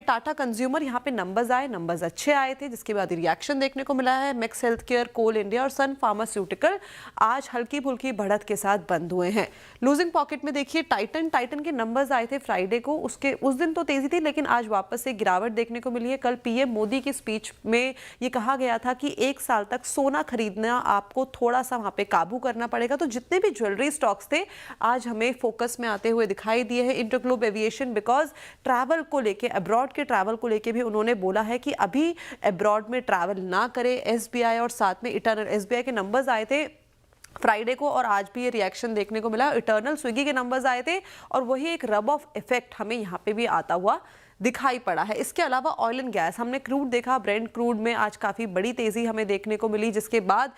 Tata consumer यहाँ पे numbers आए, नंबर्स अच्छे आए थे, जिसके बाद रिएक्शन देखने को मिला है। मैक्स हेल्थ केयर, कोल इंडिया और सन फार्मास्यूटिकल आज हल्की फुल्की बढ़त के साथ बंद हुए हैं। लूजिंग पॉकेट में देखिए टाइटन के नंबर्स आए थे फ्राइडे को, उस दिन तो तेजी थी, लेकिन आज वापस से गिरावट देखने को मिली है। कल पीएम मोदी की स्पीच में ये कहा गया था कि 1 साल तक सोना खरीदना आपको थोड़ा सा वहां पे काबू करना पड़ेगा। तो जितने भी ज्वेलरी स्टॉक्स थे आज हमें फोकस में आते हुए दिखाई दिए हैं। इंटरग्लोब एविएशन बिकॉज ट्रैवल को लेके, अब्रॉड के ट्रैवल को लेके भी उन्होंने बोला है कि अभी अब्रॉड में ट्रैवल ना करें। एसबीआई और साथ में इटर्नल, एसबीआई के नंबर्स आए थे फ्राइडे को और आज भी ये रिएक्शन देखने को मिला। इटर्नल, स्विगी के नंबर्स आए थे और वही एक रब ऑफ इफेक्ट हमें यहाँ पे भी आता हुआ दिखाई पड़ा है। इसके अलावा ऑयल एंड गैस, हमने क्रूड देखा, ब्रेंट क्रूड में आज काफ़ी बड़ी तेज़ी हमें देखने को मिली, जिसके बाद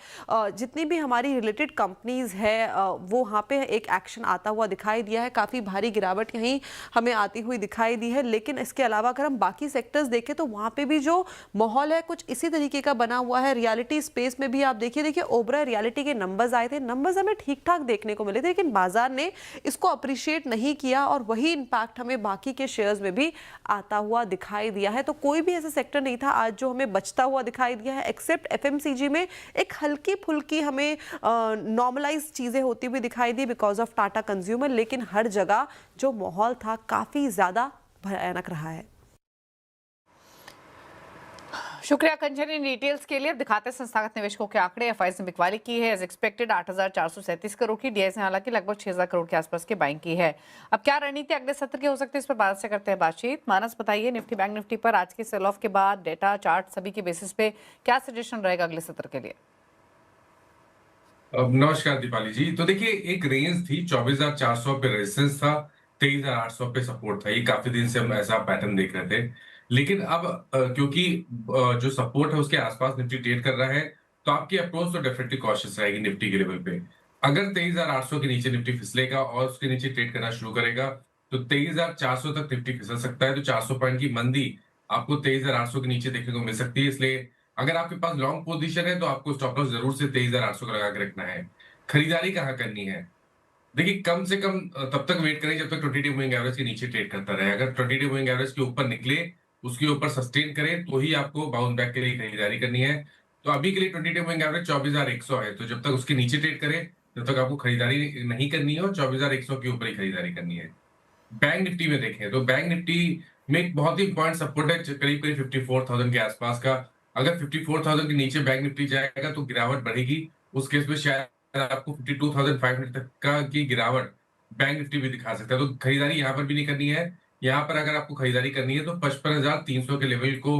जितनी भी हमारी रिलेटेड कंपनीज है वो वहाँ पे एक एक्शन आता हुआ दिखाई दिया है। काफ़ी भारी गिरावट यहीं हमें आती हुई दिखाई दी है। लेकिन इसके अलावा अगर हम बाकी सेक्टर्स देखें तो वहाँ पे भी जो माहौल है कुछ इसी तरीके का बना हुआ है। रियलिटी स्पेस में भी आप देखिए ओबरा रियलिटी के नंबर्स आए थे, नंबर्स हमें ठीक ठाक देखने को मिले थे, लेकिन बाजार ने इसको अप्रिशिएट नहीं किया और वही इम्पैक्ट हमें बाकी के शेयर्स में भी आता हुआ दिखाई दिया है। तो कोई भी ऐसा सेक्टर नहीं था आज जो हमें बचता हुआ दिखाई दिया है, एक्सेप्ट एफएमसीजी में एक हल्की फुल्की हमें नॉर्मलाइज चीजें होती हुई दिखाई दी बिकॉज ऑफ टाटा कंज्यूमर। लेकिन हर जगह जो माहौल था काफी ज्यादा भयानक रहा है। शुक्रिया कंचन इन डिटेल्स के लिए। अब दिखाते हैं संस्थागत निवेशकों के आंकड़े। एफआईज ने बिकवाली की है एज एक्सपेक्टेड 8,437 करोड़ की। डीआईएस ने हालांकि लगभग 6,000 करोड़ के आसपास की बाइंग की है। अब क्या रणनीति अगले सत्र की हो सकती है, इस पर भारत से करते हैं बातचीत। मानस बताइए, निफ्टी बैंक निफ्टी पर आज के सेल ऑफ के बाद डेटा चार्ट सभी के बेसिस पे क्या सजेशन रहेगा अगले सत्र के लिए? नमस्कार दीपाली जी। तो देखिए एक रेंज थी, 24,400 पे रेजिस्टेंस था, 23,800 पे सपोर्ट था। ये काफी दिन से हम ऐसा पैटर्न देख रहे थे। लेकिन अब क्योंकि जो सपोर्ट है उसके आसपास निफ्टी ट्रेड कर रहा है, तो आपकी अप्रोच तो डेफिनेटली कॉशियस रहेगी निफ्टी के लेवल पे। अगर 23,800 के नीचे निफ्टी फिसलेगा और उसके नीचे ट्रेड करना शुरू करेगा तो 23,400 तक निफ्टी फिसल सकता है। तो 400 पॉइंट की मंदी आपको 23,800 के नीचे देखने को मिल सकती है। इसलिए अगर आपके पास लॉन्ग पोजीशन है तो आपको स्टॉप लॉस जरूर से 23,800 का लगा के रखना है। खरीदारी कहाँ करनी है? देखिए कम से कम तब तक वेट करें जब तक 20 डे मूविंग एवरेज के नीचे ट्रेड करता रहे। अगर 20 डे मूविंग एवरेज के ऊपर निकले, उसके ऊपर सस्टेन करे, तो ही आपको बाउंस बैक के लिए खरीदारी करनी है। तो अभी के लिए 20 डे मूविंग एवरेज 24,100 है, तो जब तक उसके नीचे ट्रेड करे तब तक आपको खरीदारी नहीं करनी है और 24,100 के ऊपर ही खरीदारी करनी है। बैंक निफ्टी में देखें तो बैंक निफ्टी में एक बहुत ही इंपॉर्टेंट सपोर्ट है करीब करीब 54,000 के आसपास का। अगर 54,000 के नीचे बैंक निफ्टी जाएगा तो गिरावट बढ़ेगी। उस केस में शायद आपको 52,500 तक का की गिरावट बैंक निफ्टी भी दिखा सकता है। तो खरीदारी यहाँ पर भी नहीं करनी है। यहाँ पर अगर आपको खरीदारी करनी है तो 55,300 के लेवल को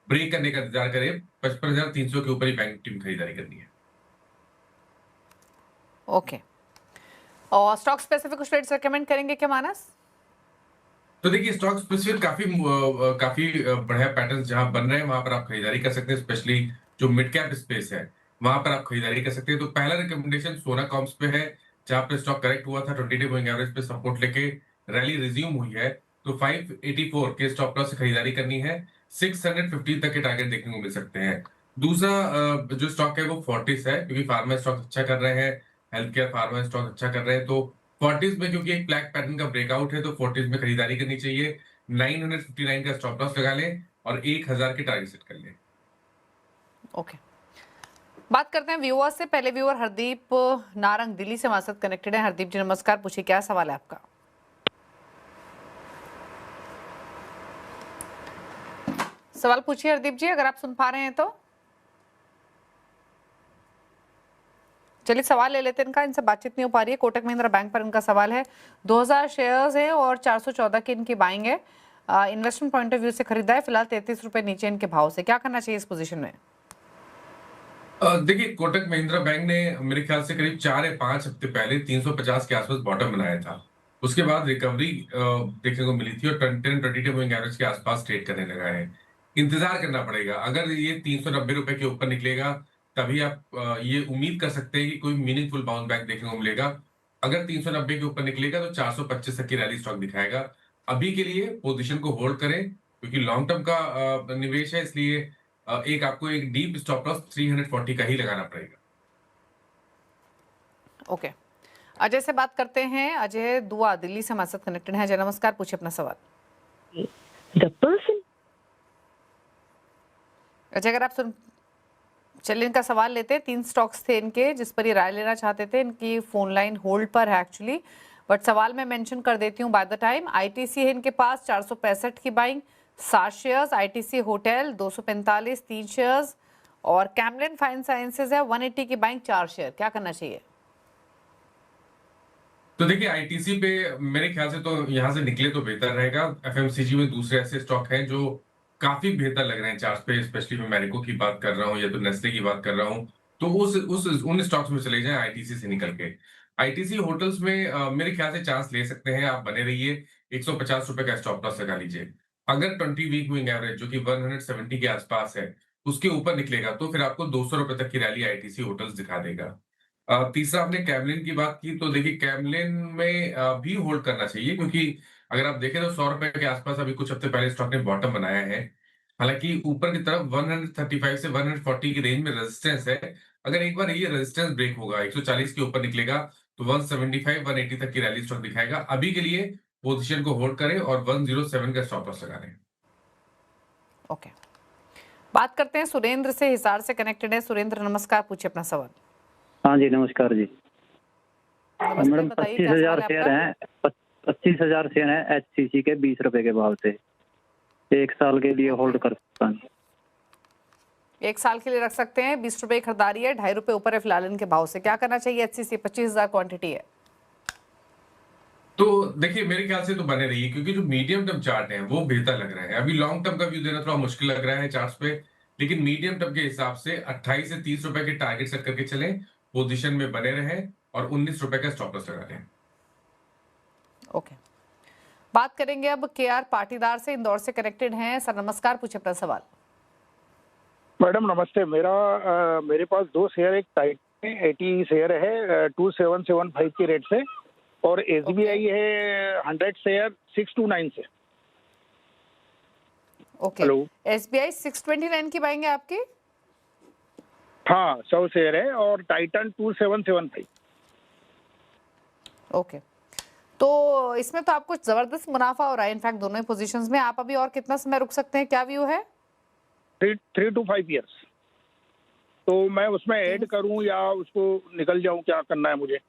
ब्रेक करने का इंतजार करें। 55,300 के ऊपर ही बैंक निफ्टी में खरीदारी करनी है। ओके, और स्टॉक स्पेसिफिक कुछ ट्रेड्स रेकमेंड करेंगे क्या मानस? तो देखिए स्टॉक स्पेसिफिक काफी बढ़िया पैटर्न जहां बन रहे हैं वहां पर आप खरीदारी कर सकते हैं। स्पेशली जो मिड कैप स्पेस है वहां पर आप खरीदारी कर सकते हैं। तो पहला रिकमेंडेशन सोना कॉम्स पे है, जहां पे स्टॉक करेक्ट हुआ था, 20 डे मूविंग एवरेज पे सपोर्ट लेके रैली रिज्यूम हुई है। तो 584 के स्टॉप लॉस से खरीदारी करनी है। 615 तक के टारगेट देखने को मिल सकते हैं। दूसरा जो स्टॉक है वो फोर्टिस है, क्योंकि फार्मा स्टॉक अच्छा कर रहे हैं, हेल्थ केयर फार्मा स्टॉक अच्छा कर रहे हैं। तो फोर्टिस में क्योंकि एक ब्लैक पैटर्न का ब्रेकआउट है तो फोर्टिस में खरीदारी करनी चाहिए। 959 का स्टॉप लॉस लगा लें और 1,000 के टारगेट सेट कर लें। ओके, बात करते हैं व्यूअर्स से। पहले व्यूअर हरदीप नारंग दिल्ली से हमारे साथ कनेक्टेड है। हरदीप जी नमस्कार, पूछिए क्या सवाल है आपका? सवाल पूछिए हरदीप जी, अगर आप सुन पा रहे हैं तो। चलिए सवाल ले लेते हैं इनका, इनसे बातचीत नहीं हो पा रही है। कोटक महिंद्रा बैंक पर इनका सवाल है। 2,000 शेयर्स है और 414 की इनकी बाइंग है। इन्वेस्टमेंट पॉइंट ऑफ व्यू से खरीदा है, फिलहाल 33 रुपए नीचे इनके भाव से। क्या करना चाहिए इस पोजीशन में? देखिए कोटक महिंद्रा बैंक ने मेरे ख्याल से करीब 4 या 5 हफ्ते पहले 350 के आसपास बॉटम बनाया था। उसके बाद रिकवरी देखने को मिली थी और 10-20 डे मूविंग एवरेज के आसपास ट्रेड करने लगा है। इंतजार करना पड़ेगा। अगर ये 390 रुपए के ऊपर निकलेगा तभी आप ये उम्मीद कर सकते हैं कि कोई मीनिंगफुल बाउंस बैक देखने को मिलेगा। अगर 390 के ऊपर निकलेगा तो 425 तक की रैली स्टॉक दिखाएगा। अभी के लिए पोजीशन को होल्ड करें, क्योंकि लॉन्ग टर्म का निवेश है, इसलिए एक आपको एक डीप स्टॉप लॉस 340 का ही लगाना पड़ेगा। ओके, अजय से बात करते हैं। अजय दुआ दिल्ली से हमारे साथ कनेक्टेड है। अजय नमस्कार, पूछिए अपना सवाल। The person अच्छा, अगर आप सुन चलिए इनका सवाल लेते हैं। 3 स्टॉक्स थे इनके जिस पर ये राय लेना चाहते थे। इनकी फोन लाइन होल्ड पर है एक्चुअली, बट सवाल मैं मेंशन कर देती हूँ बाय द टाइम। आईटीसी है इनके पास 465 की buying, 7 shares. ITC hotel 245 3 shares, और कैमलिन फाइन साइंसेज है 180 की बाइंग 4 शेयर। क्या करना चाहिए? तो देखिए आईटीसी पे मेरे ख्याल से तो यहां से निकले तो बेहतर रहेगा। एफएमसीजी में दूसरे ऐसे स्टॉक हैं जो काफी बेहतर लग रहे हैं चार्ट पे, स्पेशली मैं मैरिको की बात कर रहा हूँ या तो नेस्ले की बात कर रहा हूँ। तो उस उन स्टॉक्स में चले जाएं आईटीसी से निकल के। आईटीसी होटल्स में मेरे ख्याल से चांस ले सकते हैं, आप बने रहिए। 150 रुपए का स्टॉप लॉस लगा लीजिए। अगर 20 वीक मूविंग एवरेज जो कि 170 के आसपास है उसके ऊपर निकलेगा तो फिर आपको 200 रुपए तक की रैली आईटीसी होटल्स दिखा देगा। तीसरा आपने कैमलिन की बात की, तो देखिए कैमलिन में भी होल्ड करना चाहिए, क्योंकि अगर आप देखें तो 100 रुपए के आसपास अभी कुछ हफ्ते पहले स्टॉक ने बॉटम बनाया है। हालांकि ऊपर की तरफ 135 से 140 की रेंज में रेजिस्टेंस है। अगर एक बार ये रेजिस्टेंस ब्रेक होगा, 140 के ऊपर निकलेगा, तो 175 180 तक की रैली स्टॉक दिखाएगा। अभी के लिए पोजीशन को होल्ड करें और 107 का स्टॉप लॉस लगा लें। ओके, बात करते हैं सुरेंद्र से, हिसार से कनेक्टेड है। सुरेंद्र नमस्कार, पूछिए अपना सवाल। हाँ जी, नमस्कार जी। नमस्ते, मैडम बताइए क्या सवाल 25,000 है शेयर आपका? हैं, 25,000 शेयर हैं एचसीसी के 20 रुपए के भाव से। 1 साल के लिए होल्ड कर सकता हूँ। 1 साल के लिए रख सकते हैं। 20 रुपए की खरीदारी है, 2.5 रुपए ऊपर है फिलहाल इनके भाव से। क्या करना चाहिए? एचसीसी 25,000 क्वांटिटी है। तो देखिए मेरे ख्याल से तो बने रहिए, क्योंकि जो मीडियम टर्म चार्ट है वो बेहतर लग रहा है। अभी लॉन्ग टर्म का व्यू देना थोड़ा मुश्किल लग रहा है चार्ट्स पे, लेकिन मीडियम टर्म के हिसाब से 28 से 30 रुपए के टारगेट सेट करके चलें, पोजीशन में बने रहें और 19 रुपए का स्टॉप लॉस लगा लें। ओके, बात करेंगे अब केआर पाटीदार से, इंदौर से कनेक्टेड हैं। सर नमस्कार, पूछिए अपना सवाल। मैडम नमस्ते। मेरे पास 2 शेयर, एक टाइटन 80 शेयर है 2775 की रेट से, और एसबीआई है 100 शेयर 629 से। Okay, hello. एसबीआई 629 की बाइंग है आपकी? हाँ 100 शेयर है, और टाइटन 2775। ओके, तो इसमें तो आपको जबरदस्त मुनाफा हो रहा है इनफैक्ट दोनों ही पोजीशंस में। आप अभी और कितना समय रुक सकते हैं, क्या व्यू है? 3 to 5 ईयर्स। तो मैं उसमें ऐड करूं या उसको निकल जाऊं, क्या करना है मुझे?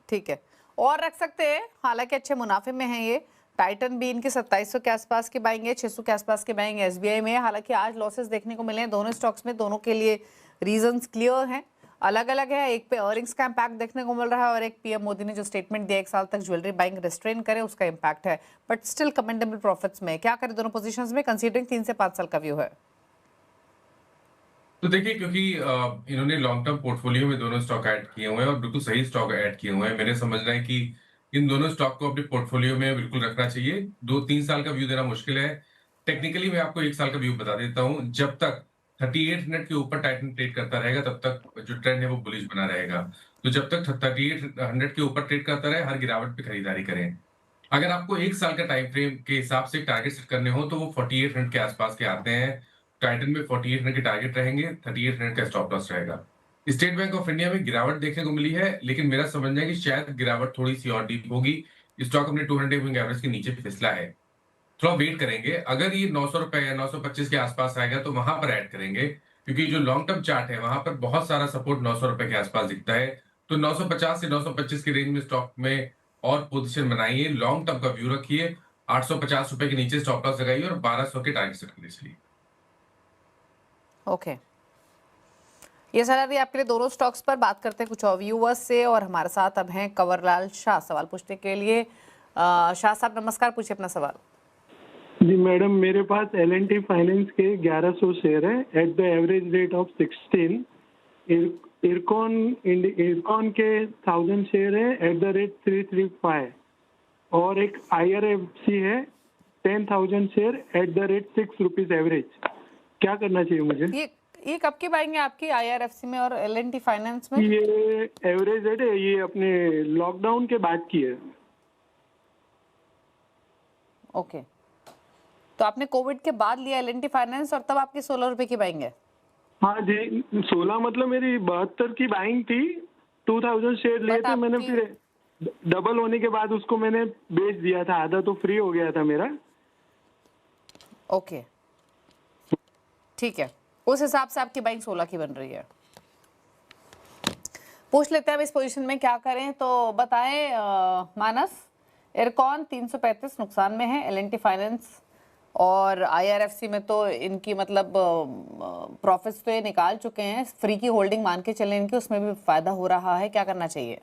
ठीक है, और रख सकते हैं, हालांकि अच्छे मुनाफे में है ये। टाइटन भी इनके 2700 के आसपास के बाइंग है, 600 के आसपास के बाइंग एसबीआई में है। हालांकि आज लॉसेस देखने को मिले हैं दोनों स्टॉक्स में। दोनों के लिए रीजंस क्लियर हैं, अलग अलग है। एक पे अर्निंग्स का इम्पैक्ट देखने को मिल रहा है, और एक पीएम मोदी ने जो स्टेटमेंट दिया 1 साल तक ज्वेलरी बाइंग रेस्ट्रेन करे उसका इम्पैक्ट है, बट स्टिल कमेंडेबल प्रॉफिट्स में। क्या करें दोनों पोजीशंस में, कंसीडरिंग 3 से 5 साल का व्यू है? तो देखिए क्योंकि इन्होंने लॉन्ग टर्म पोर्टफोलियो में दोनों स्टॉक ऐड किए हुए हैं और बिल्कुल सही स्टॉक ऐड किए हुए हैं। मैंने समझना है कि इन दोनों स्टॉक को अपने पोर्टफोलियो में बिल्कुल रखना चाहिए। 2-3 साल का व्यू देना मुश्किल है। टेक्निकली मैं आपको 1 साल का व्यू बता देता हूँ। जब तक 3800 के ऊपर टाइटन ट्रेड करता रहेगा तब तक जो ट्रेंड है वो बुलिश बना रहेगा। तो जब तक 3800 के ऊपर ट्रेड करता रहे, हर गिरावट पे खरीदारी करें। अगर आपको 1 साल का टाइम फ्रेम के हिसाब से टारगेट सेट करने हो तो वो 4800 के आसपास के आते हैं। टाइटन में 4800 के टारगेट रहेंगे, 3800 का स्टॉप लॉस रहेगा। स्टेट बैंक ऑफ इंडिया में गिरावट देखने को मिली है, लेकिन मेरा समझना है कि शायद गिरावट थोड़ी सी और डीप होगी। स्टॉक अपने 200 मूविंग एवरेज के नीचे फिसला है। थोड़ा वेट करेंगे। अगर ये 900 रुपए या 925 के आसपास आएगा तो वहां पर ऐड करेंगे, क्योंकि जो लॉन्ग टर्म चार्ट है वहां पर बहुत सारा सपोर्ट 900 रुपए के आसपास दिखता है। तो 950 से 925 की रेंज में स्टॉक में और पोजीशन बनाइए। लॉन्ग टर्म का व्यू रखिए। 850 रुपए के नीचे स्टॉप लॉस लगाइए और 1200 के टारगेट सेट करने चलिए। ओके, ये सलाह दी आपके लिए दोनों स्टॉक्स पर। बात करते हैं कुछ और व्यूवर्स से, और हमारे साथ अब हैं कंवरलाल शाह सवाल पूछने के लिए। शाह साहब नमस्कार, पूछिए अपना सवाल। जी मैडम, मेरे पास L&T फाइनेंस के 1100 शेयर है at the average rate of 16। IRCON के 1000 शेयर है एट द रेट 335, और एक IRFC है 10,000 share at the rate 6 rupees average. क्या करना चाहिए मुझे? ये कब की बाइंग है आपकी IRFC में और L&T फाइनेंस में? ये एवरेज रेट है, ये अपने लॉकडाउन के बाद की है। ओके, तो आपने कोविड के बाद लिया L&T फाइनेंस, और तब आपकी 16 रुपए की बाइंग है? हाँ जी, 16 मतलब मेरी 72 की बाइंग थी। 2000 शेयर लिए थे मैंने, फिर डबल होने के बाद उसको मैंने बेच दिया था, आधा तो फ्री हो गया था मेरा। ओके, ठीक है, उस हिसाब से आपकी बाइंग 16 की बन रही है। पूछ लेते हैं अब इस पोजीशन में क्या करें, तो बताएं मानस। इरकॉन 335 नुकसान में है, एल&टी फाइनेंस और IRFC में तो इनकी मतलब प्रॉफिट्स तो ये निकाल चुके हैं, फ्री की होल्डिंग मान के चलें इनकी, उसमें भी फायदा हो रहा है, क्या करना चाहिए?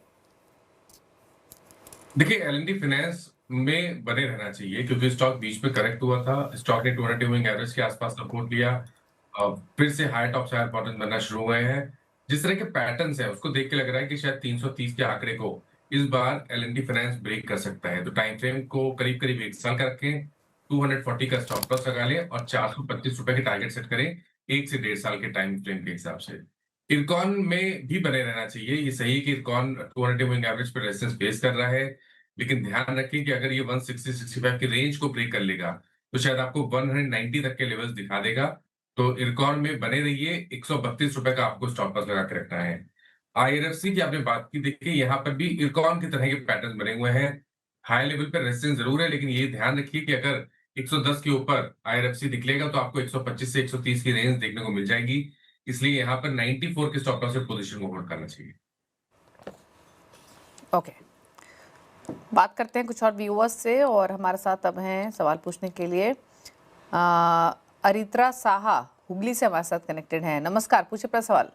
देखिए एल&टी फाइनेंस में बने रहना चाहिए क्योंकि स्टॉक बीच में करेक्ट हुआ था, स्टॉक ने 200 मूविंग एवरेज के आसपास सपोर्ट लिया, फिर से हाई टॉप से हायर बॉटम बनना शुरू हुए हैं। जिस तरह के पैटर्न्स है उसको देख के लग रहा है कि शायद 330 के आंकड़े को इस बार एल&टी फाइनेंस ब्रेक कर सकता है। तो टाइम फ्रेम को करीब करीब 1 साल का रखें, 240 का स्टॉप लॉस लगा लें और 425 रुपए के टारगेट सेट करें 1 से 1.5 साल के टाइम फ्रेम के हिसाब से। इरकॉन में भी बने रहना चाहिए। ये सही है कि इरकॉन 200 मूविंग एवरेज पर रेजिस्टेंस फेस कर रहा है, लेकिन ध्यान रखें कि अगर ये 160-65 की रेंज को ब्रेक कर लेगा तो शायद आपको 190 तक के लेवल्स दिखा देगा। तो इरकॉन में बने रहिए, 132 रुपए का आपको स्टॉप लॉस लगा के रखना है। IRFC की आपने बात की, देखिए यहाँ पर भी इरकॉन की तरह के पैटर्न बने हुए हैं। हाई लेवल पर रेजिस्टेंस जरूर है, लेकिन ये ध्यान रखिए कि अगर 110 के ऊपर IRFC निकलेगा तो आपको 125 से 130 की रेंज देखने को मिल जाएगी। इसलिए यहाँ पर 94 के स्टॉप लॉस से पोजीशन को होल्ड करना चाहिए। ओके, बात करते हैं कुछ और व्यूअर्स से, और हमारे साथ अब हैं सवाल पूछने के लिए अरित्रा साहा हुगली से हमारे साथ कनेक्टेड हैं। नमस्कार, पूछिए अपना सवाल।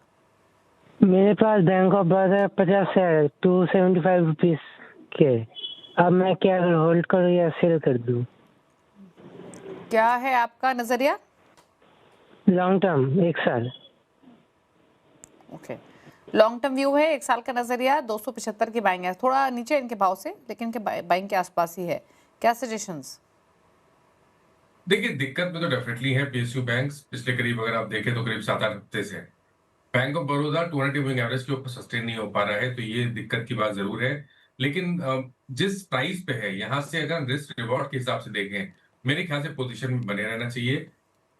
मेरे पास बैंक ऑफ बड़ौदा 50 है 275 रुपीज के, अब मैं क्या होल्ड करूं या सेल कर दूं? क्या है आपका नजरिया? लॉन्ग टर्म 1 साल। ओके, लॉन्ग टर्म व्यू है, 1 साल का नजरिया, 275 की बाइंग है, थोड़ा नीचे इनके भाव से लेकिन इनके बाइंग के आसपास ही है। क्या सजेशंस? देखिए दिक्कत में तो डेफिनेटली है PSU बैंक्स, पिछले करीब अगर आप देखें तो करीब 7-8 हफ्ते से bank of Baroda 200 moving average के ऊपर सस्टेन नहीं हो पा रहा है, तो ये दिक्कत की बात जरूर है। लेकिन जिस प्राइस पे है यहाँ से अगर रिस्क रिवॉर्ड के हिसाब से देखें, मेरे ख्याल से पोजीशन में बने रहना चाहिए।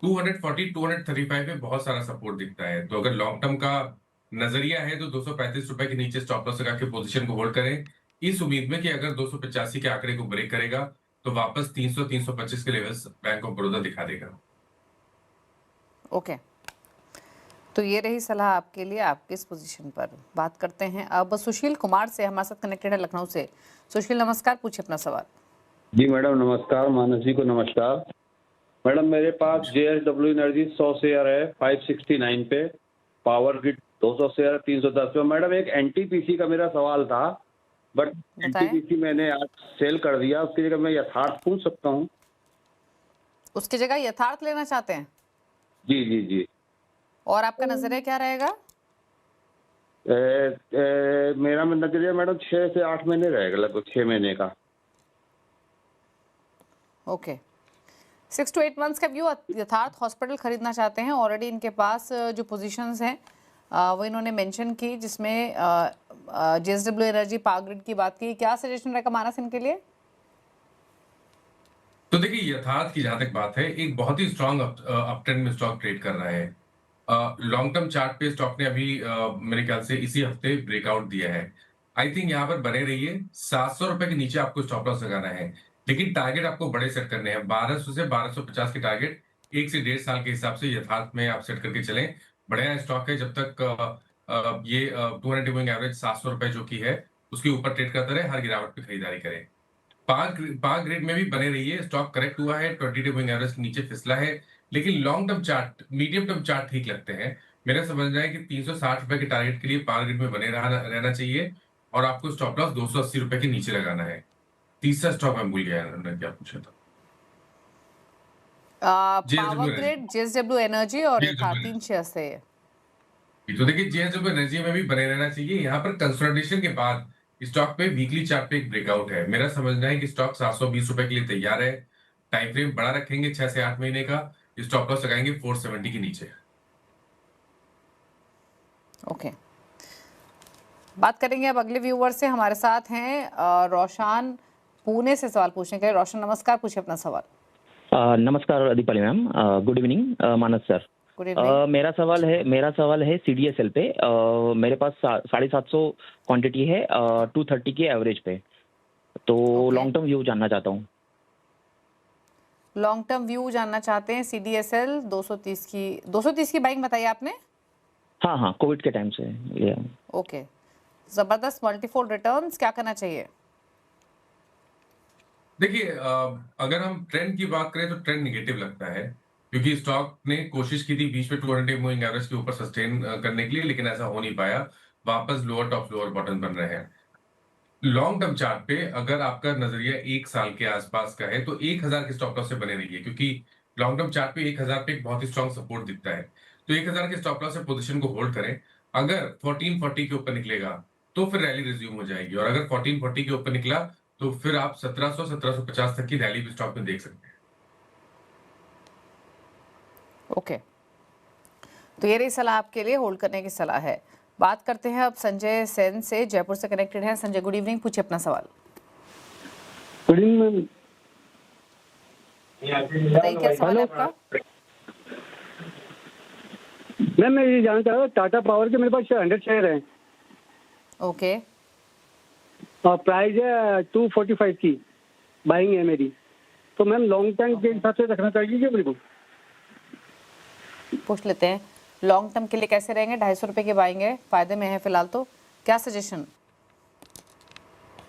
240 235 में बहुत सारा सपोर्ट दिखता है, तो अगर लॉन्ग टर्म का नजरिया है तो 235 रुपए के नीचे स्टॉप लॉस लगा के पोजीशन को होल्ड करें, इस उम्मीद में कि अगर 285 के आंकड़े को ब्रेक करेगा तो वापस 300-325 के लेवल्स बैंक ऑफ बड़ौदा दिखा देगा। ओके, तो ये रही सलाह आपके लिए आपके इस पोजीशन पर। बात करते हैं अब सुशील कुमार से, हमारे साथ कनेक्टेड है लखनऊ से। सुशील नमस्कार, पूछिए अपना सवाल। जी मैडम नमस्कार, मानस जी को नमस्कार। मैडम मेरे पास JSW एनर्जी 100 शेयर है 569 पे, पावर ग्रिड 200 शेयर है 310 पे। मैडम एक NTPC का मेरा सवाल था, बट NTPC मैंने आज सेल कर दिया, उसकी जगह मैं यथार्थ पूछ सकता हूँ? उसकी जगह यथार्थ लेना चाहते हैं? जी जी जी। और आपका नजरिया क्या रहेगा? मेरा नजरिया मैडम 6 से 8 महीने रहेगा, लगभग 6 महीने का। ओके, 6 to 8 मंथ्स का व्यू। यथार्थ हॉस्पिटल खरीदना चाहते हैं, ऑलरेडी इनके पास जो पोजीशंस हैं वो इन्होंने मेंशन की, जिसमें JSW एनर्जी, पावर ग्रिड की बात की। क्या सजेशन रहेगा मानस इनके लिए? तो देखिए यथार्थ की जहां तक बात है, एक बहुत ही स्ट्रांग अपट्रेंड में स्टॉक ट्रेड कर रहा है। लॉन्ग टर्म चार्ट पे स्टॉक ने अभी मेरे ख्याल से इसी हफ्ते ब्रेकआउट दिया है। आई थिंक यहाँ पर बने रहिए, 700 रुपए के नीचे आपको स्टॉप लॉस लगाना है, लेकिन टारगेट आपको बड़े सेट करने हैं। 1200 से 1250 के टारगेट 1 से 1.5 साल के हिसाब से यथार्थ में आप सेट करके चलें। बढ़िया स्टॉक है, जब तक ये 200 मूविंग एवरेज 700 रुपए जो की है उसके ऊपर ट्रेड करता रहे, हर गिरावट पे खरीदारी करें। पावर ग्रिड में भी बने रहिए, स्टॉक करेक्ट हुआ है, 20 मूविंग एवरेज के नीचे फिसला है, लेकिन long term chart, medium term chart ठीक लगते हैं। मेरा समझना है कि 360 रुपए के टारगेट के लिए पावर ग्रिड में बने रहना चाहिए और आपको स्टॉप लॉस 280 रुपए के नीचे लगाना है। तीसरा स्टॉक मैं भूल गया, क्या पूछा था? पावर ग्रिड, JSW एनर्जी और यथार्थ, 3 शेयर्स है ये। तो देखिए JSW एनर्जी में भी बने रहना चाहिए। यहाँ पर कंसोलिडेशन के बाद स्टॉक पे वीकली चार्ट पे एक ब्रेकआउट है। मेरा समझना है कि स्टॉक 720 रुपए के लिए तैयार है। टाइम फ्रेम बड़ा रखेंगे 6 से 8 महीने का, स्टॉप लॉस लगाएंगे 470 के नीचे। ओके, बात करेंगे अब अगले व्यूअर से। हमारे साथ हैं रोशन पुणे से सवाल पूछने के लिए। रोशन नमस्कार, पूछिए अपना सवाल। नमस्कार दीपाली मैम, गुड इवनिंग मानस सर। मेरा सवाल है CDSL पे। मेरे पास 750 क्वांटिटी है 230 के एवरेज पे, तो लॉन्ग टर्म व्यू जानना चाहता हूँ। लॉन्ग टर्म व्यू जानना चाहते हैं, CDSL 230 की बाइंग बताई आपने? हाँ हाँ, कोविड के टाइम से लिया हूँ। ओके, जबरदस्त मल्टीफोल्ड रिटर्न्स, क्या करना चाहिए? देखिए अगर हम ट्रेंड की बात करें तो ट्रेंड निगेटिव लगता है, क्योंकि स्टॉक ने कोशिश की थी बीच में 200 मूविंग एवरेज के ऊपर सस्टेन करने के लिए, लेकिन ऐसा हो नहीं पाया। वापस लोअर टॉप लोअर बॉटम बन रहे हैं। लॉन्ग टर्म चार्ट पे अगर आपका नजरिया 1 साल के आसपास का है तो 1000 के स्टॉप लॉस से बने रहिए, क्योंकि लॉन्ग टर्म चार्ट पे 1000 पे एक बहुत ही स्ट्रॉन्ग सपोर्ट दिखता है। तो 1000 के स्टॉप लॉस से पोजीशन को होल्ड करें। अगर 1440 के ऊपर निकलेगा तो फिर रैली रिज्यूम हो जाएगी, और अगर 1440 के ऊपर निकला तो फिर आप 1700-1750 तक की रैली भी स्टॉक में देख सकते हैं। ओके, तो ये रही सलाह आपके लिए, होल्ड करने की सलाह है। बात करते हैं अब संजय सेन से, जयपुर से कनेक्टेड हैं। संजय, गुड इवनिंग, पूछिए अपना सवाल। गुड इवनिंग बताइए क्या सवाल है आपका? मैम, मैं ये जानना चाह रहा हूँ, टाटा पावर के मेरे पास 100 शेयर हैं ओके, और प्राइस है 245 की, बाइंग है मेरी, तो मैम लॉन्ग टर्म के हिसाब से रखना चाहिए क्या मेरे को? पूछ लेते हैं, लॉन्ग टर्म के लिए कैसे रहेंगे? 250 रुपए के बाइंग है, फायदे में है फिलहाल, तो क्या सजेशन?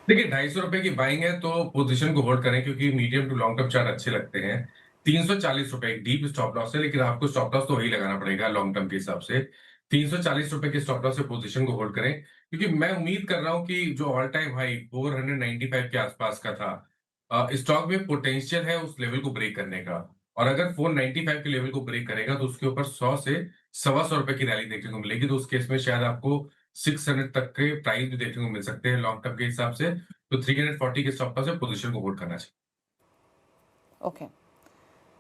देखिए 250 रुपए की बाइंग है तो पोजीशन को होल्ड करें, क्योंकि medium to long term chart अच्छे लगते हैं। 340 रुपए एक डीप स्टॉप लॉस है, लेकिन आपको स्टॉप लॉस तो वही लगाना पड़ेगा लॉन्ग टर्म के हिसाब से। 340 रुपए के स्टॉप लॉस से पोजीशन को होल्ड करें, क्योंकि मैं उम्मीद कर रहा हूं कि जो ऑल टाइम हाई 495 के आसपास का था, स्टॉक में पोटेंशियल है उस लेवल को ब्रेक करने का। और अगर 495 के लेवल को ब्रेक करेगा तो उसके ऊपर 100 से 125 रुपए की रैली देखने को मिलेगी। तो उस केस में शायद आपको 600 तक के प्राइस भी देखने को मिल सकते हैं लॉन्ग टर्म के हिसाब से। तो 340 के स्टॉप लॉस से पोजीशन को होल्ड करना चाहिए। ओके,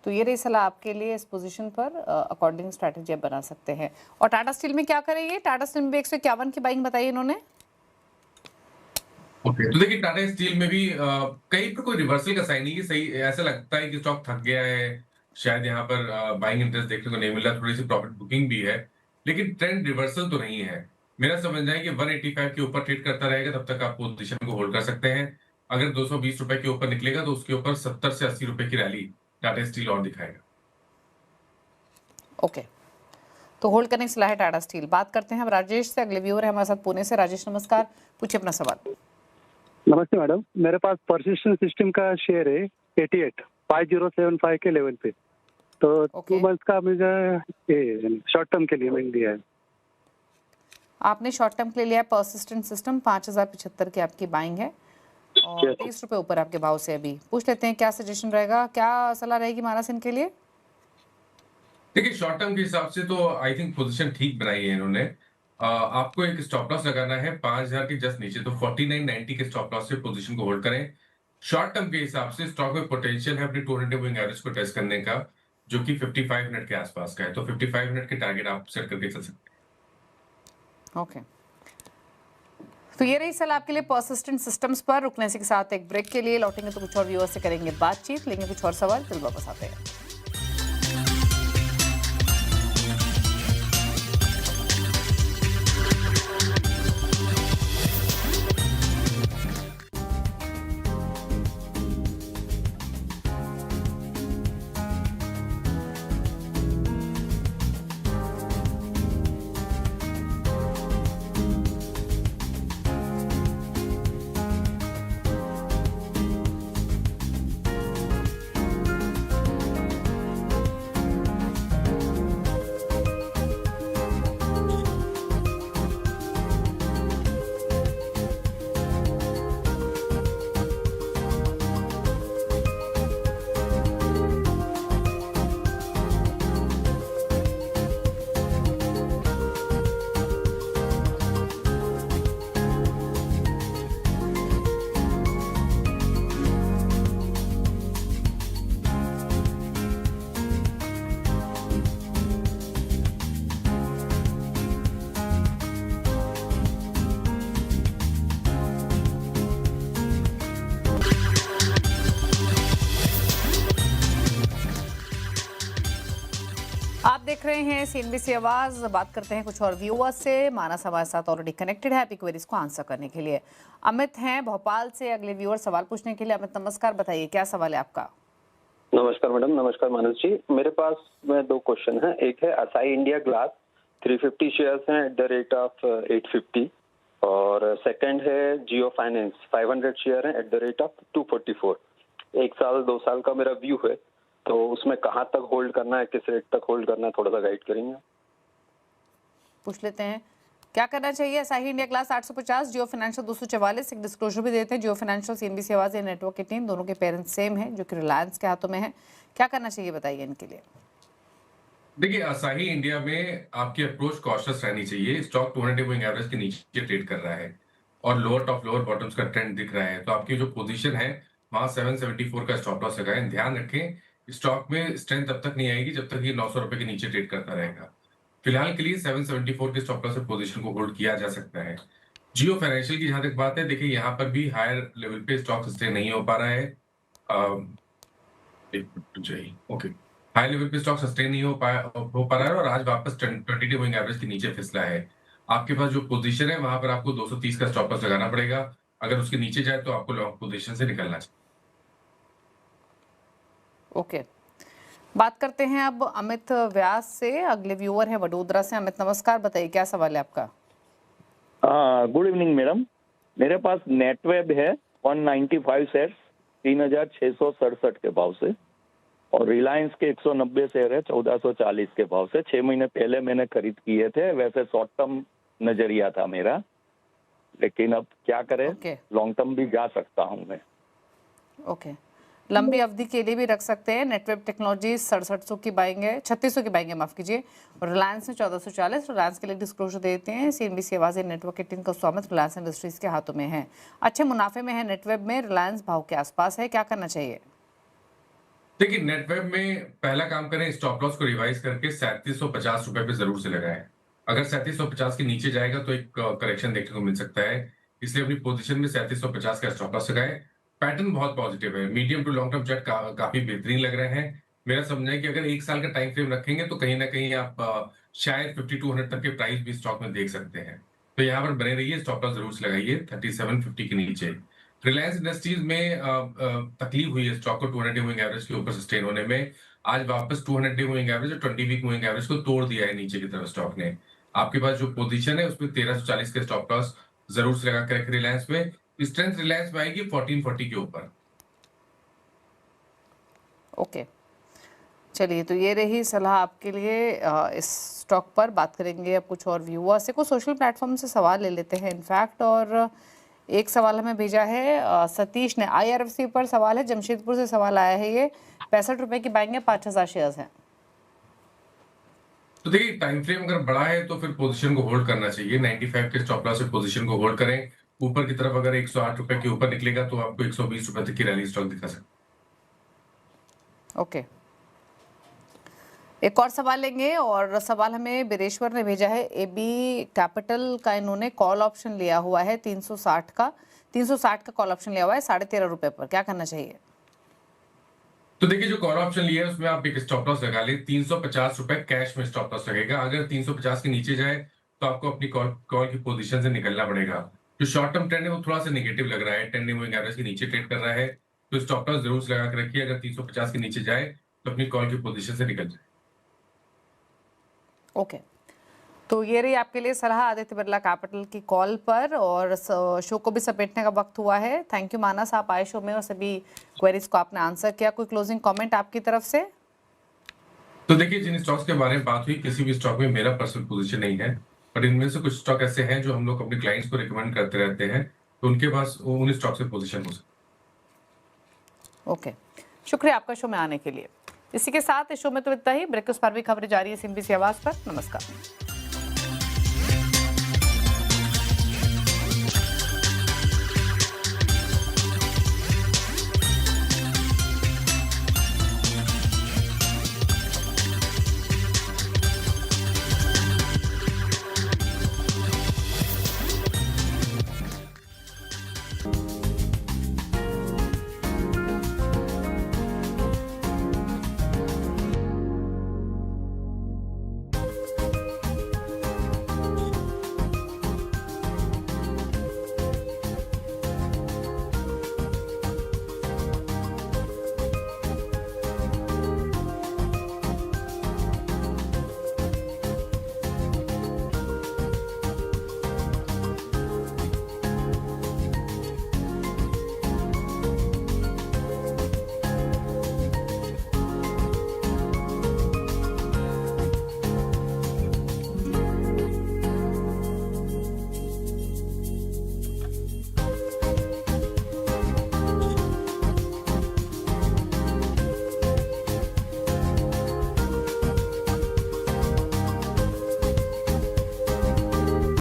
तो ये रही सलाह आपके लिए, इस पोजीशन पर अकॉर्डिंग स्ट्रैटेजी आप बना सकते हैं। और टाटा स्टील में क्या करेंगे? टाटा स्टील में भी 151 की बाइंग बताई इन्होंने। ओके, तो देखिए टाटा स्टील में भी कहीं पर कोई रिवर्सल का साइन नहीं है। सही ऐसा लगता है कि स्टॉक थक गया है, शायद यहाँ पर बाइंग इंटरेस्ट देखने को नहीं मिल रहा, थोड़ी सी प्रॉफिट बुकिंग भी है, लेकिन ट्रेंड रिवर्सल तो नहीं है। मेरा समझना है कि 185 के ऊपर ट्रेड करता रहेगा तब तक आप पोजीशन को होल्ड कर सकते हैं। अगर 220 रुपए के ऊपर निकलेगा तो उसके ऊपर 70 से 80 रुपए की रैली टाटा स्टील और दिखाएगा। ओके, तो होल्ड करने की सलाह है टाटा स्टील। बात करते हैं अब राजेश से, अगले व्यूअर है हमारे साथ पुणे से। राजेश नमस्कार, पूछिए अपना सवाल। नमस्ते मैडम, मेरे पास परसिस्टेंट सिस्टम का शेयर है 5075 के लेवल पे, तो 2 मंथ का मुझे शॉर्ट टर्म के लिए मैंने दिया है। आपने शॉर्ट टर्म के लिए लिया है परसिस्टेंट सिस्टम, 5075 की आपकी बाइंग है और 30 रुपए ऊपर आपके भाव से। अभी पूछ लेते हैं क्या सजेशन रहेगा, क्या सलाह रहेगी मानस इनके लिए? देखिए शॉर्ट टर्म के हिसाब से तो आई थिंक पोजीशन ठीक बनाई है इन्होंने। आपको एक स्टॉप लॉस लगाना है 5000 के जस्ट नीचे, तो 4990 के स्टॉप लॉस से पोजीशन को होल्ड करें। शॉर्ट टर्म के हिसाब से स्टॉक में पोटेंशियल है अपनी 200 मूविंग एवरेज को टेस्ट करने का, जो कि 55 मिनट के आसपास का है। तो 55 मिनट के टारगेट आप सेट करके चल सकते हैं। ओके, तो ये रही सलाह आपके लिए परसिस्टेंट सिस्टम्स पर। रुकने से के साथ एक ब्रेक के लिए लौटेंगे तो कुछ और व्यूअर्स से करेंगे बातचीत, लेंगे कुछ और सवाल, फिर वापस आते हैं। आप देख रहे हैं CNBC आवाज। बात करते हैं कुछ और व्यूअर्स से। मानस हमारे साथ ऑलरेडी कनेक्टेड है आपकी क्वेरीज को आंसर करने के लिए। अमित हैं भोपाल से अगले व्यूअर सवाल पूछने के लिए। अमित नमस्कार, बताइए क्या सवाल है आपका? नमस्कार मैडम, नमस्कार मानस जी। मेरे पास में 2 क्वेश्चन हैं। एक है असाई इंडिया ग्लास 350 शेयर्स हैं एट द रेट ऑफ 850 और सेकंड है जियो फाइनेंस 500 शेयर हैं एट द रेट ऑफ 244। 1 साल 2 साल का मेरा व्यू है, तो उसमें कहाँ तक होल्ड करना है, किस रेट तक होल्ड करना है, थोड़ा सा गाइड करेंगे। पूछ लेते हैं क्या करना चाहिए। असाही इंडिया क्लास 850, जियो फाइनेंशियल 244। एक डिस्क्लोजर भी देते हैं, जियो फाइनेंशियल सीएनबीसी आवाज या नेटवर्क की टीम दोनों के पेरेंट्स सेम है, जो कि रिलायंस के हाथों में है। क्या करना चाहिए बताइए इनके लिए। देखिए, असाही इंडिया में आपकी अप्रोच कॉशियस रहनी चाहिए। स्टॉक 200 मूविंग एवरेज के नीचे ट्रेड कर रहा है और लोअर टॉप लोअर बॉटम्स का ट्रेंड दिख रहा है, तो आपकी जो पोजीशन है वहां 774 का स्टॉप लॉस लगाएं। ध्यान रखें स्टॉक में स्ट्रेंथ तब तक नहीं आएगी जब तक ये 900 रुपए के नीचे ट्रेड करता रहेगा। फिलहाल के लिए 774 के स्टॉप लॉस से पोजीशन को होल्ड किया जा सकता है। जियो फाइनेंशियल की जहां तक बात है, देखिए यहाँ पर भी हायर लेवल पे स्टॉक स्टे नहीं हो पा रहा है। ओके, हाई लेवल पे स्टॉक सस्टेन नहीं हो पा रहा है और आज वापस 20 डे मूविंग एवरेज के नीचे फिसला है। आपके पास जो पोजीशन है वहां पर आपको 230 का स्टॉप लॉस लगाना पड़ेगा। अगर उसके नीचे जाए तो आपको लॉन्ग पोजीशन से निकलना चाहिए। ओके, बात करते हैं अब अमित व्यास से। अगले व्यूअर है वडोदरा से। अमित नमस्कार, बताइए क्या सवाल है आपका। Good evening madam. मेरे पास नेटवेब है 195 शेयर 3667 के भाव से और रिलायंस के 190 शेयर है 1440 के भाव से। 6 महीने पहले मैंने खरीद किए थे। वैसे शॉर्ट टर्म नजरिया था मेरा, लेकिन अब क्या करें, लॉन्ग टर्म भी जा सकता हूं मैं। ओके, लंबी अवधि के लिए भी रख सकते हैं। नेटवेब टेक्नोलॉजी 6700 की बाइंग है, 3600 की बाइंग है, माफ कीजिए। और रिलायंस में 1440। रिलायंस के लिए डिस्क्लोजर देते हैं, सीएनबीसी आवाज नेटवर्क 18 का स्वामित्व रिलायंस इंडस्ट्रीज के हाथों में है। अच्छे मुनाफे में है नेटवेब में। रिलायंस भाव के आसपास है, क्या करना चाहिए। देखिए, नेटवेब में पहला काम करें, स्टॉप लॉस को रिवाइज करके 3750 रुपए पे जरूर से लगाएं। अगर 3750 के नीचे जाएगा तो एक करेक्शन देखने को मिल सकता है, इसलिए अपनी पोजीशन में 3750 का स्टॉप लॉस लगाएं। पैटर्न बहुत पॉजिटिव है, medium to long term chart काफी बेहतरीन लग रहे हैं। मेरा समझना है कि अगर 1 साल का टाइम फ्रेम रखेंगे तो कहीं ना कहीं आप शायद 5200 तक के प्राइस भी स्टॉक में देख सकते हैं। तो यहाँ पर बने रहिए, स्टॉप लॉस जरूर से लगाइए 3750 के नीचे। रिलायंस इंडस्ट्रीज में तकलीफ हुई है स्टॉक को 200 डे मूविंग एवरेज के ऊपर सस्टेन होने में। आज वापस 200 डे मूविंग एवरेज और 20 वीक मूविंग एवरेज को तोड़ दिया है नीचे की तरफ स्टॉक ने। आपके पास जो पोजीशन है उसमें 1340 के स्टॉप लॉस जरूर से लगा कर रखें। रिलायंस में स्ट्रेंथ रिलायंस में आएगी 1440 के ऊपर। ओके, चलिए, तो ये रही सलाह आपके लिए इस स्टॉक पर। बात करेंगे अब कुछ और व्यूअर्स से। कुछ सोशल प्लेटफॉर्म से सवाल ले लेते हैं इनफैक्ट। और एक सवाल हमें भेजा है सतीश ने, IRFC पर सवाल है, जमशेदपुर से सवाल आया है। ये 65 रुपए की बाइंग है, 5000 शेयर्स हैं। तो देखिए, टाइम फ्रेम अगर बड़ा है तो फिर पोजीशन को होल्ड करना चाहिए। 95 के स्टॉप लॉस से पोजीशन को होल्ड करें। ऊपर की तरफ अगर 108 रुपए के ऊपर निकलेगा तो आपको 120 रुपए तक की रैली स्टॉक दिखा सकता है। ओके, एक और सवाल लेंगे। और सवाल हमें बिरेश्वर ने भेजा है। AB कैपिटल का इन्होंने कॉल ऑप्शन लिया हुआ है 360 का कॉल ऑप्शन लिया हुआ है 13.5 रुपए पर। क्या करना चाहिए। तो देखिए, जो कॉल ऑप्शन लिया है उसमें आप एक स्टॉप लॉस लगा लें। 350 रुपए कैश में स्टॉप लॉस लगेगा। अगर 350 के नीचे जाए तो आपको अपनी कॉल की पोजीशन से निकलना पड़ेगा। जो शॉर्ट टर्म ट्रेंड है वो थोड़ा सा नेगेटिव लग रहा है, 10 डे मूविंग एवरेज के नीचे ट्रेड कर रहा है, तो स्टॉप लॉस जरूर से लगा के रखिए। अगर 350 के नीचे जाए तो अपनी कॉल की पोजीशन से निकल जाए। ओके, तो ये रही आपके लिए सलाह आदित्य बिरला कैपिटल की कॉल पर। और शो को भी समेटने का वक्त हुआ है। थैंक यू मानस, आप आए शो में और सभी क्वेरीज को आपने आंसर किया। कोई क्लोजिंग कमेंट आपकी तरफ से। तो देखिए, जिन स्टॉक्स के बारे में बात हुई, किसी भी स्टॉक में मेरा पर्सनल पोजीशन नहीं है, पर इनमें से कुछ स्टॉक ऐसे हैं जो हम लोग अपने क्लाइंट्स को रिकमेंड करते रहते हैं, तो उनके पास उन स्टॉक से पोजीशन हो सकती। ओके, शुक्रिया आपका शो में आने के लिए। इसी के साथ इस शो में तो इतना ही। ब्रेक उस पर भी खबरें जारी है CNBC आवाज पर। नमस्कार।